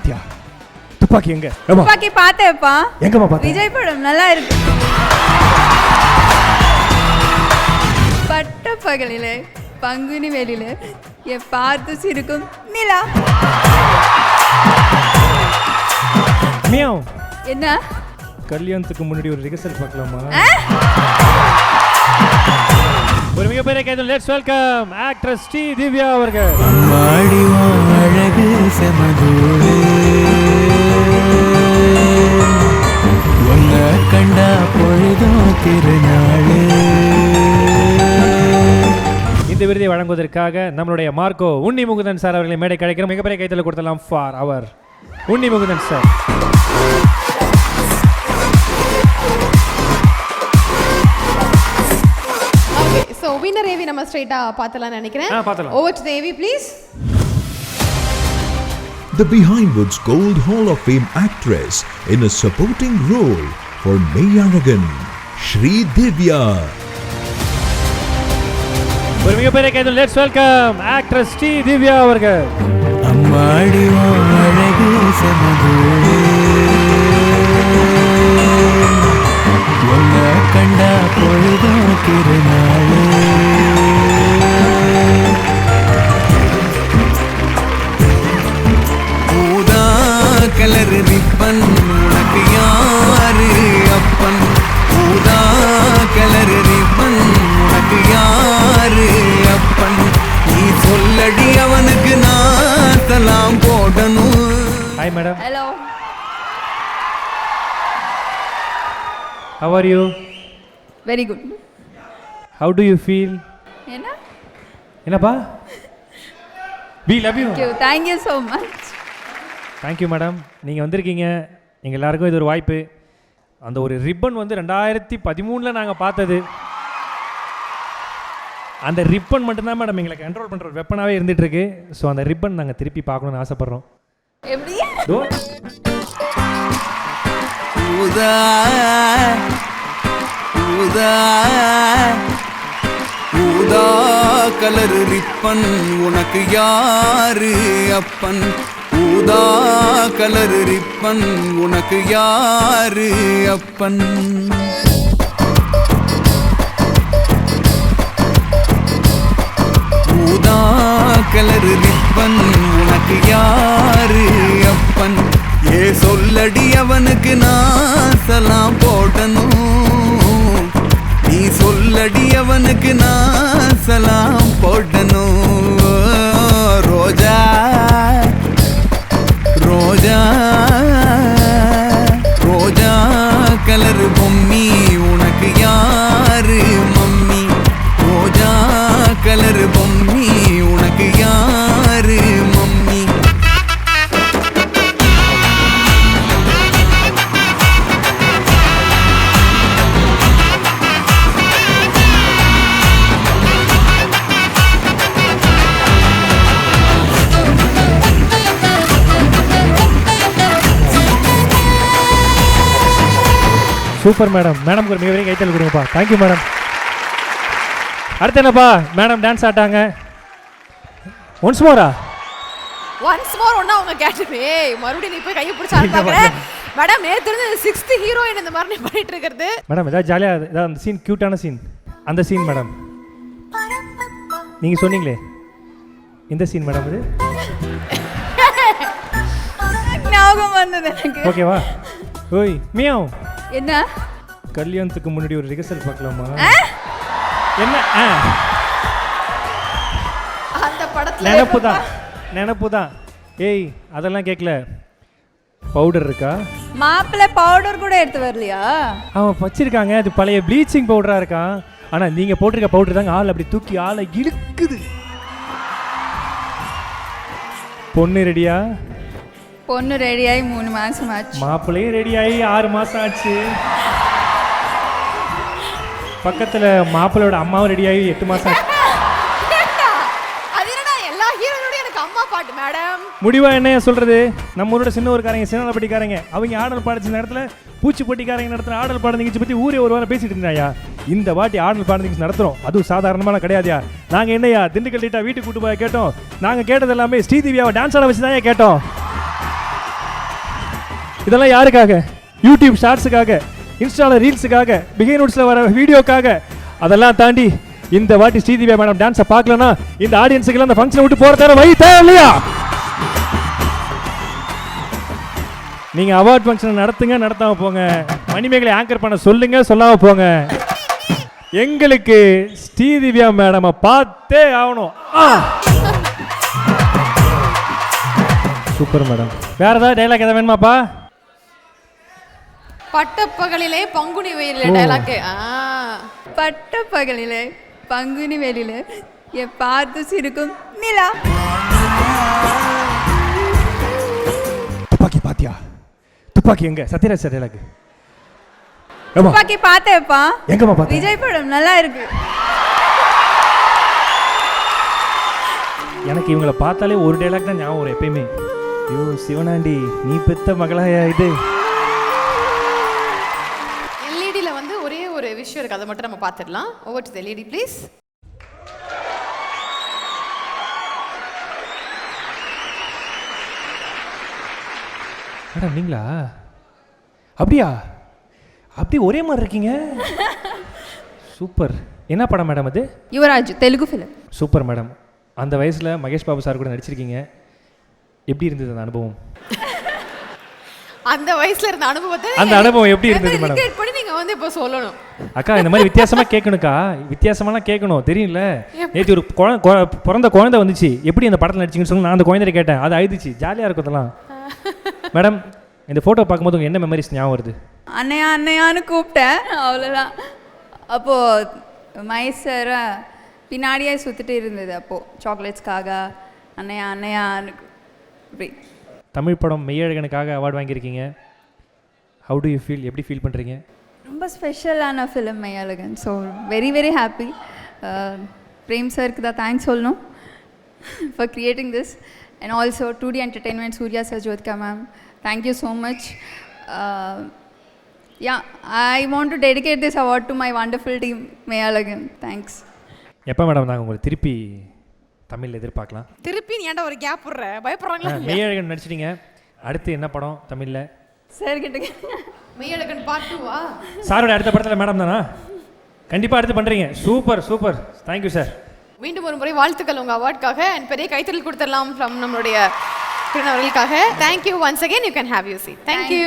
பாத்தியா துப்பாக்கி எங்க? துப்பாக்கி பார்த்தேப்பா. எங்கம்மா பாத்த? விஜய் படம் நல்லா இருக்கு. பட்ட பகலிலே பங்குனி வெளியிலே பார்த்து சிரிக்கும் நிலா. மியாவ். என்ன? கல்யாணத்துக்கு முன்னாடி ஒரு ரிஹர்சல் பார்க்கலாமா? ஒரு மிகப்பெரிய கைதல். Let's welcome actress Shri Divya அவர்கள். மாடி அழகு செமதூளே உன்னை கண்டா பொழுதும் திருநாளே. இந்த விருதை வழங்குவதற்காக நம்மளுடைய மார்க்கோ உன்னி முகுந்தன் சார் அவர்களை மேடை கிடைக்கிறோம். மிகப்பெரிய கைத்தல கொடுத்தலாம் ஃபார் அவர் Unni Mukundan sir. Okay, so winner AV நம்ம ஸ்ட்ரைட்டா பார்த்தலாம் நினைக்கிறேன். பார்த்தலாம். Over to AV please. The Behindwood's Gold Hall of Fame actress in a supporting role for Meyyanagan, Shri Divya. ஒரு மிகப்பெரிய கைதல். Let's welcome actress Shri Divya அவர்கள். அம்மாடி அழகு செமதூளே உன்னை கண்டா பொழுதும் திருநாளே. ஊதா கலர் ரிப்பன் உனக்கு யாரு அப்பன்? ஊதா கலர் ரிப்பன் உனக்கு யாரு அப்பன்? நீ சொல்லடி அவனுக்கு நான் சலாம் போடணும். Hi madam. Hello. How are you? Very good. How do you feel? என்ன? என்னப்பா? We love you. Thank you so much. Thank you madam. நீங்கள் வந்திருக்கீங்க. எங்கள் எல்லாருக்கும் இது ஒரு வாய்ப்பு. அந்த ஒரு ரிப்பன் வந்து 2013 நாங்கள் பார்த்தது. அந்த ரிப்பன் மட்டும்தான் மேடம் எங்களை கண்ட்ரோல் பண்ணுற ஒரு வெப்பனாகவே இருந்துகிட்ருக்கு. ஸோ அந்த ரிப்பன் நாங்கள் திருப்பி பார்க்கணுன்னு ஆசைப்பட்றோம். எப்படி? ஊதா ஊதா ஊதா கலர் ரிப்பன் உனக்கு யாரு அப்பன்? ஊதா கலர் ரிப்பன் உனக்கு யாரு அப்பன்? ஊதா கலர் ரிப்பன் உனக்கு யாரு அப்பன்? ஏ சொல்லடி அவனுக்கு நான் சலாம் போடணும். நீ சொல்லடி அவனுக்கு நான் சலாம் போடணும். ரோஜா ரோஜா ரோஜா கலர் பொம்மி உனக்கு யாரு மம்மி? ரோஜா கலர் பொம்மி உனக்கு யாரு மம்மி? Super madam. மேடம்க்கு ஒரு மிகப்பெரிய கைத்தல் கொடுங்கப்பா. Thank you madam. அடுத்து என்னப்பா? மேடம் டான்ஸ் ஆட்டாங்க. ஒன்ஸ் மோரா? ஒன்ஸ் மோர் ஒண்ணா அவங்க கேட்டமே. மறுபடியும் நீ போய் கையை பிடிச்சு ஆடுறாங்க. மேடம் நேத்து இருந்து 6th ஹீரோயின் இந்த மாதிரி பண்ணிட்டு இருக்குது. மேடம் ஏதாவது ஜாலியாக ஏதாவது அந்த சீன் கியூட்டான சீன் அந்த சீன் மேடம் நீங்கள் சொன்னீங்களே இந்த சீன் மேடம் இது ஞாபகம் வந்தது எனக்கு. ஓகேவா? ஓய் மியாவ். என்ன? கல்யாணத்துக்கு முன்னாடி ஒரு ரிஹர்சல் பார்க்கலாமா? என்ன? அந்த படத்துல நினப்பு தான். ஏய் அதெல்லாம் கேட்கல. பவுடர் இருக்கா? மாப்பிள்ளை பவுடர் கூட எடுத்து வரலையா? அவன் வச்சிருக்காங்க. அது பழைய ப்ளீச்சிங் பவுடராக இருக்கான். ஆனால் நீங்கள் போட்டிருக்க பவுடர் தாங்க ஆள் அப்படி தூக்கி ஆளை இழுக்குது. பொண்ணு ரெடியா? பொண்ணு ரெடியாகி 3 மாதம் ஆச்சு. மாப்பிள்ளையும் ரெடியாகி 6 மாதம் ஆச்சு. பக்கத்தில் மாப்பிள்ளையோட அம்மாவும் ரெடியாகி 8 மாதம் ஆச்சு. அது என்னடா எல்லா ஹீரோயோட எனக்கு அம்மா பாட்டு மேடம். முடிவா என்ன சொல்றது? நம்ம ஊரோட சின்ன ஊருக்காரங்க சின்னப்பட்டிக்காரங்க அவங்க ஆடல் பாடிச்ச நேரத்தில் பூச்சி போட்டிக்காரங்க நடத்துகிற ஆடல் பாட நிகழ்ச்சி பற்றி ஊரே ஒரு வாரம் பேசிட்டு இருந்தாயா. இந்த வாட்டி ஆடல் பாட நிகழ்ச்சி நடத்துகிறோம். அதுவும் சாதாரணமான கிடையாதுயா. நாங்கள் என்னையா திண்டுக்கல் டீட்டா வீட்டுக்கு கூட்டு போய் கேட்டோம். நாங்கள் கேட்டது எல்லாமே ஸ்ரீதிவியாவை டான்ஸ் ஆட வச்சு தான் கேட்டோம். இதெல்லாம் யாருக்காக? யூடியூப் ஷார்ட்ஸுக்காக, இன்ஸ்டால ரீல்ஸுக்காக, பிகைனூட்ஸில் வர வீடியோக்காக. அதெல்லாம் தாண்டி இந்த வாட்டி ஸ்ரீதிவ்யா மேடம் டான்ஸை பார்க்கலன்னா இந்த ஆடியன்ஸுக்கெல்லாம் அந்த ஃபங்க்ஷனை விட்டு போகிற தேவை வழி தேவை இல்லையா? நீங்கள் அவார்ட் ஃபங்க்ஷனை நடத்துங்க, நடத்தாமல் போங்க. மணிமேகலை ஆங்கர் பண்ண சொல்லுங்க, சொல்லாமல் போங்க. எங்களுக்கு ஸ்ரீதிவ்யா மேடமை பார்த்தே ஆகணும். Super madam. வேற ஏதாவது டைலாக் எதாவது வேணுமாப்பா? பட்டப்பகலிலே பங்குனி வெயிலே டைலாக். பட்ட பகலிலே பங்குனி வெளியிலே பார்த்து சிரிக்கும் நிலா. துப்பாக்கி பாத்தியா? துப்பாக்கி எங்க? Sathyaraj sir dialogue. துப்பாக்கி பார்த்தேப்பா. எங்கம்மா பார்த்த? விஜய் படம் நல்லா இருக்கு. எனக்கு இவங்களை பார்த்தாலே ஒரு டைலாக் தான் ஞாபகம் வரும் எப்பயுமே. ஐயோ சிவனாண்டி, நீ பெத்த மகளாயா இது? எல்இடியில் வந்து ஒரே ஒரு விஷயம் இருக்குது, அதை மட்டும் நம்ம பார்த்துடலாம். Over to LED please. Madam நீங்களா? அப்படியா? அப்படி ஒரே மாதிரி இருக்கீங்க. சூப்பர். என்ன படம் மேடம் அது? Yuvaraj, Telugu film. Super madam. அந்த வயசில் மகேஷ் பாபு சார் கூட நடிச்சிருக்கீங்க. எப்படி இருந்தது அந்த அனுபவம்? அந்த வயசுல இருந்த அனுபவத்தை அந்த அனுபவம் எப்படி இருந்தது மேடம்? டிக்கெட் பண்ணி நீங்க வந்து இப்போ சொல்லணும். அக்கா இந்த மாதிரி வித்தியாசமா கேட்கணுக்கா, வித்தியாசமாலாம் கேட்கணும் தெரியல. நேற்று ஒரு பிறந்த குழந்தை வந்துச்சு, எப்படி அந்த படத்தில் நடிச்சிங்கன்னு சொல்லி நான் அந்த குழந்தைய கேட்டேன். அது அழுதுச்சு. ஜாலியாக இருக்கும் அதெல்லாம். மேடம் இந்த ஃபோட்டோ பார்க்கும்போது உங்களுக்கு என்ன மெமரிஸ் ஞாபகம் வருது? அண்ணையா அண்ணையான்னு கூப்பிட்டேன், அவ்வளோதான். அப்போது மைசரை பின்னாடியே சுற்றிட்டு இருந்தது. அப்போது சாக்லேட்ஸ்க்காக அண்ணையா அண்ணையான்னு அப்படி. தமிழ் படம் மெய்யழகனுக்காக அவார்டு வாங்கியிருக்கீங்க. How do you feel? எப்படி ஃபீல் பண்ணுறீங்க? ரொம்ப ஸ்பெஷலான film Meiyazhagan. So very very happy. Prem சாருக்கு தான் தேங்க்ஸ் சொல்லணும் for creating this. And also 2D Entertainment, Surya sir, Jyotika ma'am, thank you so much. Yeah, I want to dedicate this award to my wonderful team, Mayalagan. Thanks. எப்போ madam நாங்கள் உங்களை திருப்பி தமிழில் எதிர்பார்க்கலாம்? திருப்பி நீ ஏன்டா ஒரு கேப் விடுற? பயப்படுறாங்களா? மெய்யழகன் நடிச்சிட்டீங்க, அடுத்து என்ன படம் தமிழில்? சார் கிட்ட மெய்யழகன் பார்ட் 2வா? சாரோட அடுத்த படத்தில் மேடம் தானா? கண்டிப்பாக அடுத்து பண்ணுறீங்க. Super super. Thank you sir. மீண்டும் ஒரு முறை வாழ்த்துக்கள் உங்கள் அவார்டுக்காக. அண்ட் பெரிய கைத்தறல் கொடுத்துடலாம் ஃப்ரம் நம்மளுடைய அவர்களுக்காக. Thank you once again. You can have you seat. Thank you.